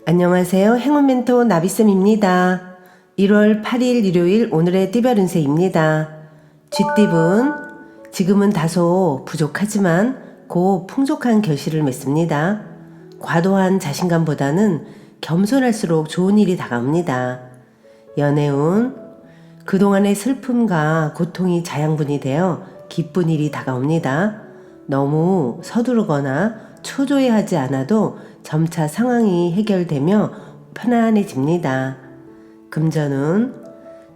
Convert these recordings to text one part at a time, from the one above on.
안녕하세요. 행운 멘토 나비쌤입니다. 1월 8일 일요일 오늘의 띠별 운세입니다. 쥐띠분, 지금은 다소 부족하지만 곧 풍족한 결실을 맺습니다. 과도한 자신감보다는 겸손할수록 좋은 일이 다가옵니다. 연애운, 그동안의 슬픔과 고통이 자양분이 되어 기쁜 일이 다가옵니다. 너무 서두르거나 초조해하지 않아도 점차 상황이 해결되며 편안해집니다. 금전운,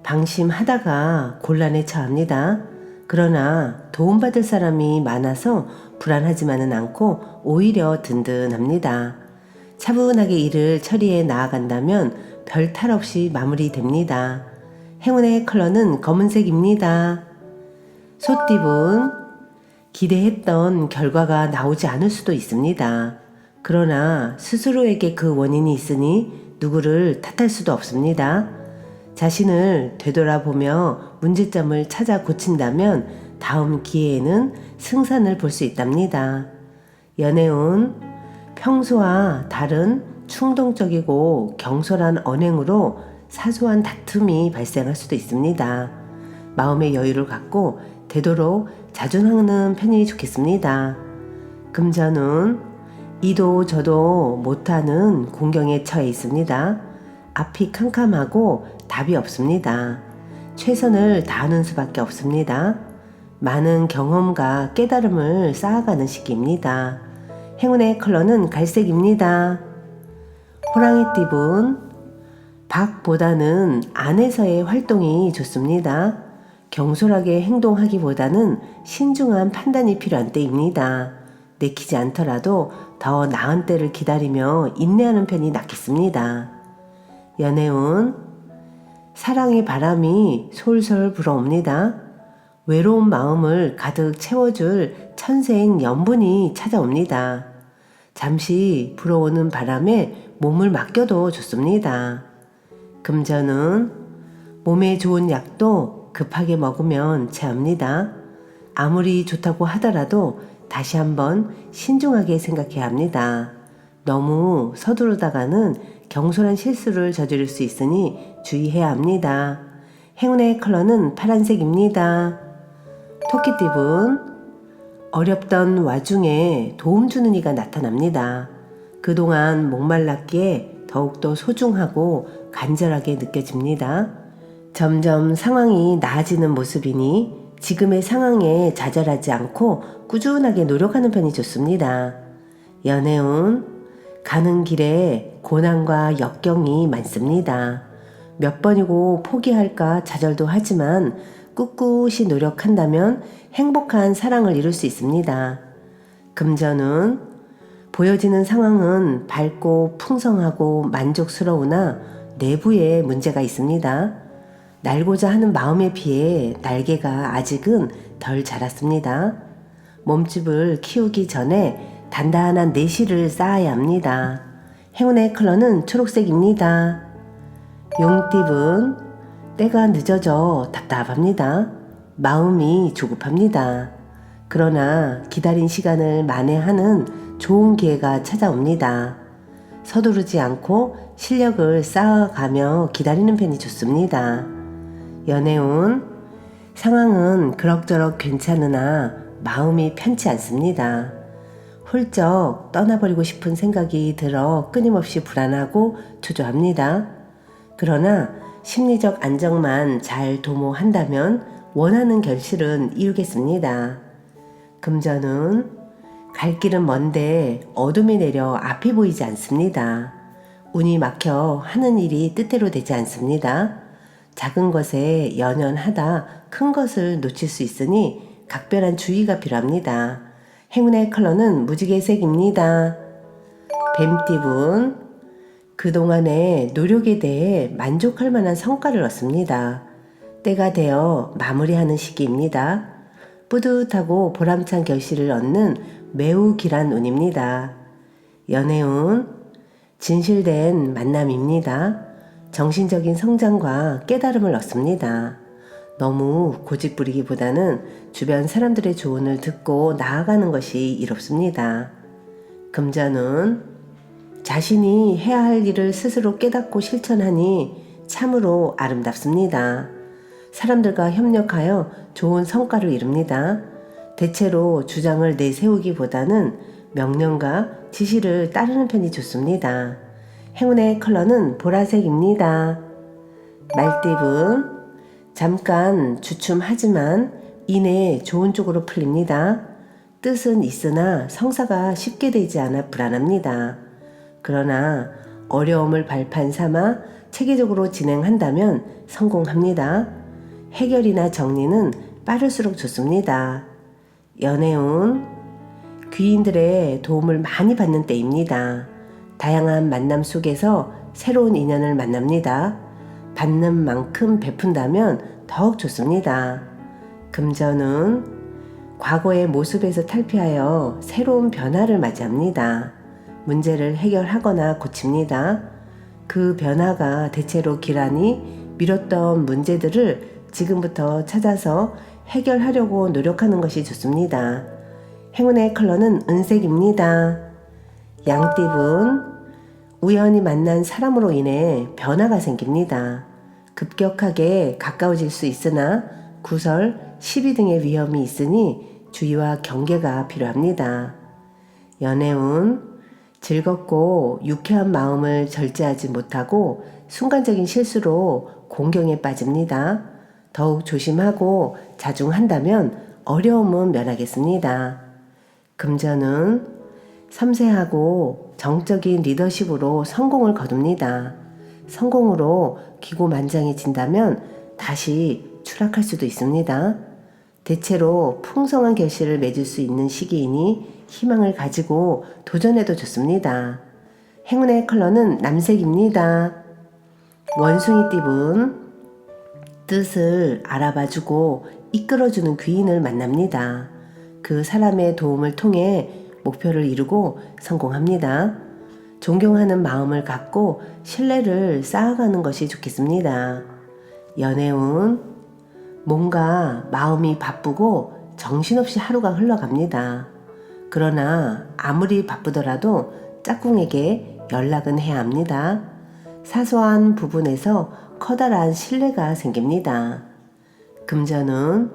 방심하다가 곤란에 처합니다. 그러나 도움받을 사람이 많아서 불안하지만은 않고 오히려 든든합니다. 차분하게 일을 처리해 나아간다면 별 탈 없이 마무리됩니다. 행운의 컬러는 검은색입니다. 소띠분, 기대했던 결과가 나오지 않을 수도 있습니다. 그러나 스스로에게 그 원인이 있으니 누구를 탓할 수도 없습니다. 자신을 되돌아보며 문제점을 찾아 고친다면 다음 기회에는 승산을 볼 수 있답니다. 연애운, 평소와 다른 충동적이고 경솔한 언행으로 사소한 다툼이 발생할 수도 있습니다. 마음의 여유를 갖고 되도록 자중하는 편이 좋겠습니다. 금전운, 이도 저도 못하는 공경에 처해 있습니다. 앞이 캄캄하고 답이 없습니다. 최선을 다하는 수밖에 없습니다. 많은 경험과 깨달음을 쌓아가는 시기입니다. 행운의 컬러는 갈색입니다. 호랑이띠분, 밖보다는 안에서의 활동이 좋습니다. 경솔하게 행동하기보다는 신중한 판단이 필요한 때입니다. 내키지 않더라도 더 나은 때를 기다리며 인내하는 편이 낫겠습니다. 연애운, 사랑의 바람이 솔솔 불어옵니다. 외로운 마음을 가득 채워줄 천생 연분이 찾아옵니다. 잠시 불어오는 바람에 몸을 맡겨도 좋습니다. 금전은, 몸에 좋은 약도 급하게 먹으면 체합니다. 아무리 좋다고 하더라도 다시 한번 신중하게 생각해야 합니다. 너무 서두르다가는 경솔한 실수를 저지를 수 있으니 주의해야 합니다. 행운의 컬러는 파란색입니다. 토끼띠분, 어렵던 와중에 도움 주는 이가 나타납니다. 그동안 목말랐기에 더욱더 소중하고 간절하게 느껴집니다. 점점 상황이 나아지는 모습이니 지금의 상황에 좌절하지 않고 꾸준하게 노력하는 편이 좋습니다. 연애운, 가는 길에 고난과 역경이 많습니다. 몇 번이고 포기할까 좌절도 하지만 꿋꿋이 노력한다면 행복한 사랑을 이룰 수 있습니다. 금전운, 보여지는 상황은 밝고 풍성하고 만족스러우나 내부에 문제가 있습니다. 날고자 하는 마음에 비해 날개가 아직은 덜 자랐습니다. 몸집을 키우기 전에 단단한 내실을 쌓아야 합니다. 행운의 컬러는 초록색입니다. 용띠분, 때가 늦어져 답답합니다. 마음이 조급합니다. 그러나 기다린 시간을 만회하는 좋은 기회가 찾아옵니다. 서두르지 않고 실력을 쌓아가며 기다리는 편이 좋습니다. 연애운, 상황은 그럭저럭 괜찮으나 마음이 편치 않습니다. 훌쩍 떠나버리고 싶은 생각이 들어 끊임없이 불안하고 초조합니다. 그러나 심리적 안정만 잘 도모한다면 원하는 결실은 이루겠습니다. 금전운, 갈 길은 먼데 어둠이 내려 앞이 보이지 않습니다. 운이 막혀 하는 일이 뜻대로 되지 않습니다. 작은 것에 연연하다 큰 것을 놓칠 수 있으니 각별한 주의가 필요합니다. 행운의 컬러는 무지개색입니다. 뱀띠분, 그동안의 노력에 대해 만족할 만한 성과를 얻습니다. 때가 되어 마무리하는 시기입니다. 뿌듯하고 보람찬 결실을 얻는 매우 길한 운입니다. 연애운, 진실된 만남입니다. 정신적인 성장과 깨달음을 얻습니다. 너무 고집 부리기보다는 주변 사람들의 조언을 듣고 나아가는 것이 이롭습니다. 금전운, 자신이 해야 할 일을 스스로 깨닫고 실천하니 참으로 아름답습니다. 사람들과 협력하여 좋은 성과를 이룹니다. 대체로 주장을 내세우기보다는 명령과 지시를 따르는 편이 좋습니다. 행운의 컬러는 보라색입니다. 말띠분, 잠깐 주춤하지만 이내 좋은 쪽으로 풀립니다. 뜻은 있으나 성사가 쉽게 되지 않아 불안합니다. 그러나 어려움을 발판 삼아 체계적으로 진행한다면 성공합니다. 해결이나 정리는 빠를수록 좋습니다. 연애운, 귀인들의 도움을 많이 받는 때입니다. 다양한 만남 속에서 새로운 인연을 만납니다. 받는 만큼 베푼다면 더욱 좋습니다. 금전운, 과거의 모습에서 탈피하여 새로운 변화를 맞이합니다. 문제를 해결하거나 고칩니다. 그 변화가 대체로 기란히 미뤘던 문제들을 지금부터 찾아서 해결하려고 노력하는 것이 좋습니다. 행운의 컬러는 은색입니다. 양띠분, 우연히 만난 사람으로 인해 변화가 생깁니다. 급격하게 가까워질 수 있으나 구설, 시비 등의 위험이 있으니 주의와 경계가 필요합니다. 연애운, 즐겁고 유쾌한 마음을 절제하지 못하고 순간적인 실수로 공경에 빠집니다. 더욱 조심하고 자중한다면 어려움은 면하겠습니다. 금전은 섬세하고 정적인 리더십으로 성공을 거둡니다. 성공으로 기고만장해진다면 다시 추락할 수도 있습니다. 대체로 풍성한 결실을 맺을 수 있는 시기이니 희망을 가지고 도전해도 좋습니다. 행운의 컬러는 남색입니다. 원숭이띠분, 뜻을 알아봐주고 이끌어주는 귀인을 만납니다. 그 사람의 도움을 통해 목표를 이루고 성공합니다. 존경하는 마음을 갖고 신뢰를 쌓아가는 것이 좋겠습니다. 연애운, 뭔가 마음이 바쁘고 정신없이 하루가 흘러갑니다. 그러나 아무리 바쁘더라도 짝꿍에게 연락은 해야 합니다. 사소한 부분에서 커다란 신뢰가 생깁니다. 금전은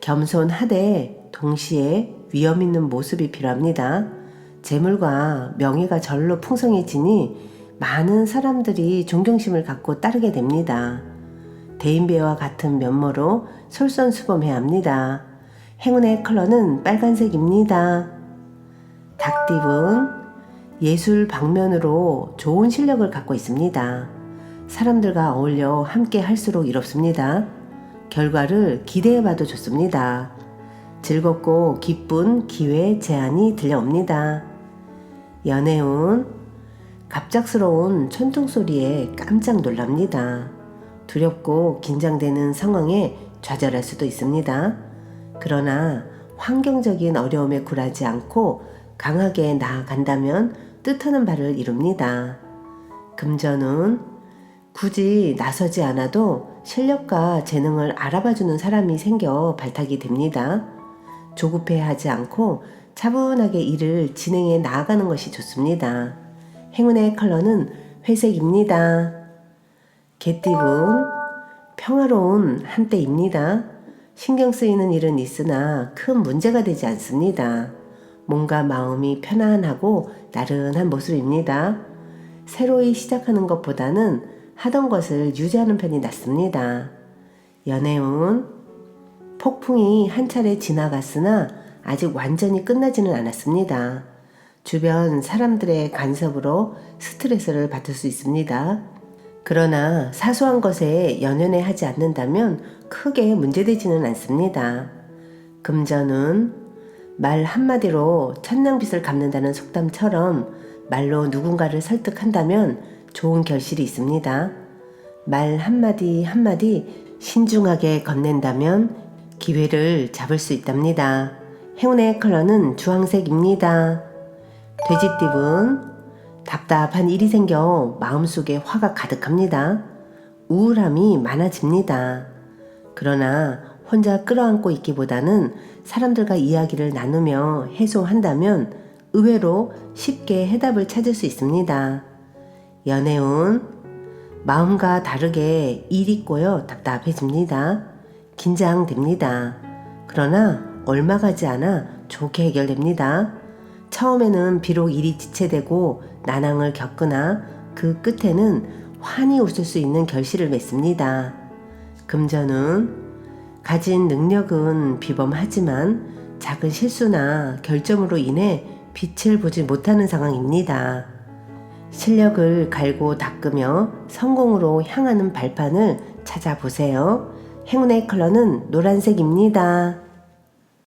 겸손하되 동시에 위험 있는 모습이 필요합니다. 재물과 명예가 절로 풍성해지니 많은 사람들이 존경심을 갖고 따르게 됩니다. 대인배와 같은 면모로 솔선수범해야 합니다. 행운의 컬러는 빨간색입니다. 닭띠분, 예술 방면으로 좋은 실력을 갖고 있습니다. 사람들과 어울려 함께 할수록 이롭습니다. 결과를 기대해봐도 좋습니다. 즐겁고 기쁜 기회 제안이 들려옵니다. 연애운, 갑작스러운 천둥소리에 깜짝 놀랍니다. 두렵고 긴장되는 상황에 좌절할 수도 있습니다. 그러나 환경적인 어려움에 굴하지 않고 강하게 나아간다면 뜻하는 바를 이룹니다. 금전운, 굳이 나서지 않아도 실력과 재능을 알아봐주는 사람이 생겨 발탁이 됩니다. 조급해하지 않고 차분하게 일을 진행해 나아가는 것이 좋습니다. 행운의 컬러는 회색입니다. 개띠분, 평화로운 한때입니다. 신경 쓰이는 일은 있으나 큰 문제가 되지 않습니다. 몸과 마음이 편안하고 나른한 모습입니다. 새로이 시작하는 것보다는 하던 것을 유지하는 편이 낫습니다. 연애운, 폭풍이 한 차례 지나갔으나 아직 완전히 끝나지는 않았습니다. 주변 사람들의 간섭으로 스트레스를 받을 수 있습니다. 그러나 사소한 것에 연연해 하지 않는다면 크게 문제되지는 않습니다. 금전운, 말 한마디로 천냥빚을 갚는다는 속담처럼 말로 누군가를 설득한다면 좋은 결실이 있습니다. 말 한마디 한마디 신중하게 건넨다면 기회를 잡을 수 있답니다. 행운의 컬러는 주황색입니다. 돼지띠분, 답답한 일이 생겨 마음속에 화가 가득합니다. 우울함이 많아집니다. 그러나 혼자 끌어안고 있기보다는 사람들과 이야기를 나누며 해소한다면 의외로 쉽게 해답을 찾을 수 있습니다. 연애운, 마음과 다르게 일이 꼬여 답답해집니다. 긴장됩니다. 그러나 얼마 가지 않아 좋게 해결됩니다. 처음에는 비록 일이 지체되고 난항을 겪으나 그 끝에는 환히 웃을 수 있는 결실을 맺습니다. 금전운, 가진 능력은 비범하지만 작은 실수나 결점으로 인해 빛을 보지 못하는 상황입니다. 실력을 갈고 닦으며 성공으로 향하는 발판을 찾아보세요. 행운의 컬러는 노란색입니다.